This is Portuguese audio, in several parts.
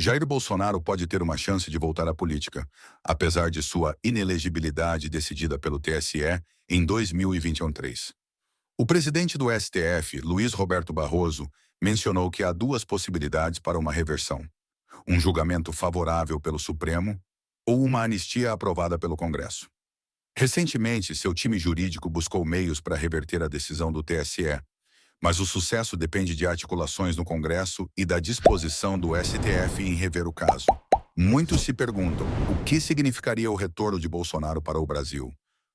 Jair Bolsonaro pode ter uma chance de voltar à política, apesar de sua inelegibilidade decidida pelo TSE em 2023. O presidente do STF, Luiz Roberto Barroso, mencionou que há duas possibilidades para uma reversão: um julgamento favorável pelo Supremo ou uma anistia aprovada pelo Congresso. Recentemente, seu time jurídico buscou meios para reverter a decisão do TSE, mas o sucesso depende de articulações no Congresso e da disposição do STF em rever o caso. Muitos se perguntam o que significaria o retorno de Bolsonaro para o Brasil.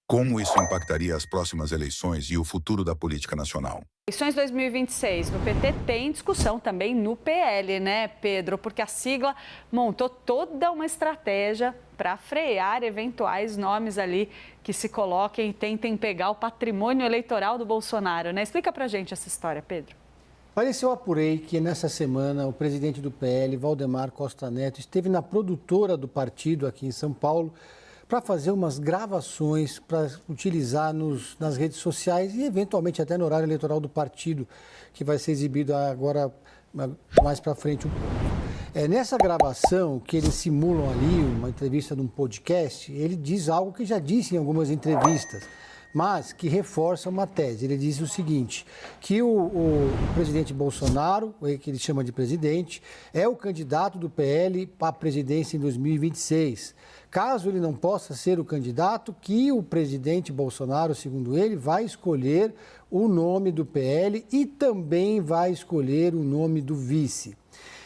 Como isso impactaria as próximas eleições e o futuro da política nacional? Eleições 2026 no PT tem discussão também no PL, né, Pedro? Porque a sigla montou toda uma estratégia para frear eventuais nomes ali que se coloquem e tentem pegar o patrimônio eleitoral do Bolsonaro, né? Explica pra gente essa história, Pedro. Olha, eu apurei que nessa semana o presidente do PL, Valdemar Costa Neto, esteve na produtora do partido aqui em São Paulo para fazer umas gravações para utilizar nas redes sociais e eventualmente até no horário eleitoral do partido, que vai ser exibido agora mais para frente um pouco. Nessa gravação que eles simulam ali, uma entrevista de um podcast, ele diz algo que já disse em algumas entrevistas, mas que reforça uma tese. Ele diz o seguinte, que o presidente Bolsonaro, que ele chama de presidente, é o candidato do PL para a presidência em 2026. Caso ele não possa ser o candidato, que o presidente Bolsonaro, segundo ele, vai escolher o nome do PL e também vai escolher o nome do vice.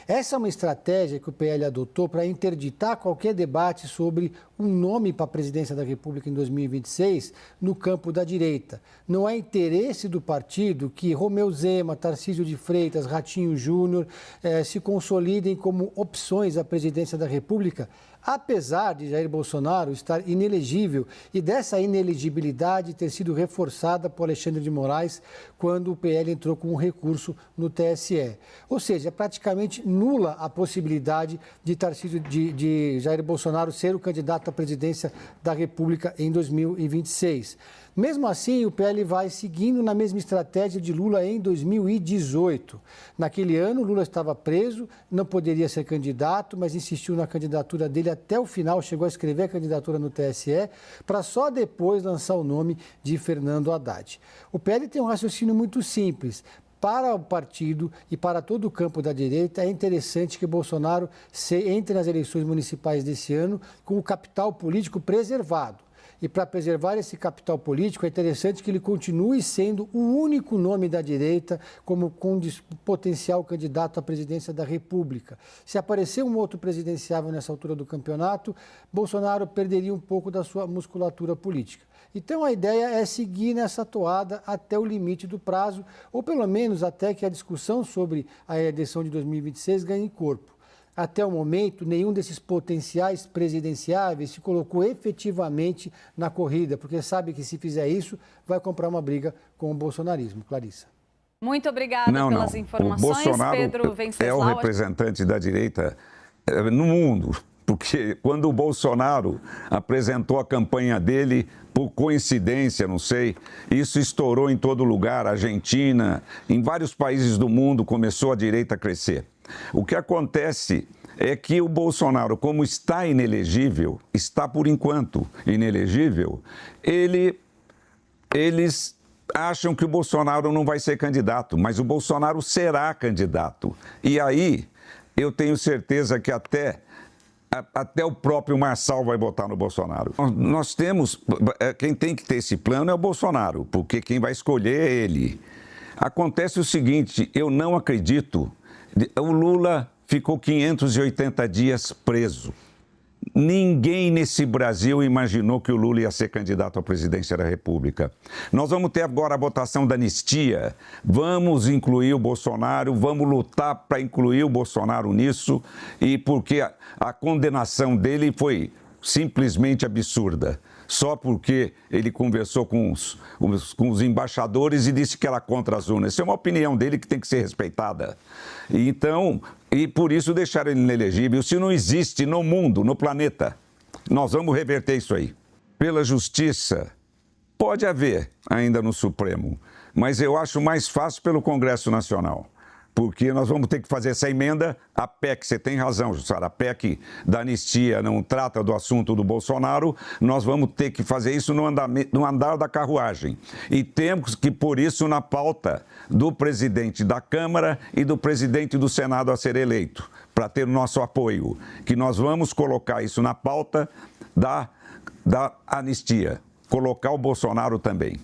Essa é uma estratégia que o PL adotou para interditar qualquer debate sobre um nome para a presidência da República em 2026 no campo da direita. Não é interesse do partido que Romeu Zema, Tarcísio de Freitas, Ratinho Júnior se consolidem como opções à presidência da República, apesar de Jair Bolsonaro estar inelegível e dessa inelegibilidade ter sido reforçada por Alexandre de Moraes quando o PL entrou com um recurso no TSE. Ou seja, praticamente nula a possibilidade de Jair Bolsonaro ser o candidato à presidência da República em 2026. Mesmo assim, o PL vai seguindo na mesma estratégia de Lula em 2018. Naquele ano, Lula estava preso, não poderia ser candidato, mas insistiu na candidatura dele até o final, chegou a escrever a candidatura no TSE, para só depois lançar o nome de Fernando Haddad. O PL tem um raciocínio muito simples. Para o partido e para todo o campo da direita, é interessante que Bolsonaro entre nas eleições municipais desse ano com o capital político preservado. E para preservar esse capital político, é interessante que ele continue sendo o único nome da direita como potencial candidato à presidência da República. Se aparecer um outro presidenciável nessa altura do campeonato, Bolsonaro perderia um pouco da sua musculatura política. Então, a ideia é seguir nessa toada até o limite do prazo, ou pelo menos até que a discussão sobre a eleição de 2026 ganhe corpo. Até o momento, nenhum desses potenciais presidenciáveis se colocou efetivamente na corrida, porque sabe que se fizer isso, vai comprar uma briga com o bolsonarismo. Clarissa. Muito obrigada pelas informações, o Bolsonaro Pedro Venceslau. É o representante da direita no mundo, porque quando o Bolsonaro apresentou a campanha dele, por coincidência, não sei, isso estourou em todo lugar, Argentina, em vários países do mundo começou a direita a crescer. O que acontece é que o Bolsonaro, como está inelegível, está por enquanto inelegível, eles acham que o Bolsonaro não vai ser candidato, mas o Bolsonaro será candidato. E aí, eu tenho certeza que até o próprio Marçal vai votar no Bolsonaro. Nós temos, quem tem que ter esse plano é o Bolsonaro, porque quem vai escolher é ele. Acontece o seguinte, eu não acredito, o Lula ficou 580 dias preso. Ninguém nesse Brasil imaginou que o Lula ia ser candidato à presidência da República. Nós vamos ter agora a votação da anistia, vamos incluir o Bolsonaro, vamos lutar para incluir o Bolsonaro nisso, e porque a condenação dele foi simplesmente absurda. Só porque ele conversou com os embaixadores e disse que era contra as urnas. Isso é uma opinião dele que tem que ser respeitada. E por isso deixaram ele inelegível. Isso não existe no mundo, no planeta. Nós vamos reverter isso aí. Pela justiça, pode haver ainda no Supremo, mas eu acho mais fácil pelo Congresso Nacional. porque nós vamos ter que fazer essa emenda. A PEC, você tem razão, Jussara, a PEC da anistia não trata do assunto do Bolsonaro, nós vamos ter que fazer isso no andar da carruagem. E temos que pôr isso na pauta do presidente da Câmara e do presidente do Senado a ser eleito, para ter o nosso apoio, que nós vamos colocar isso na pauta da anistia, colocar o Bolsonaro também.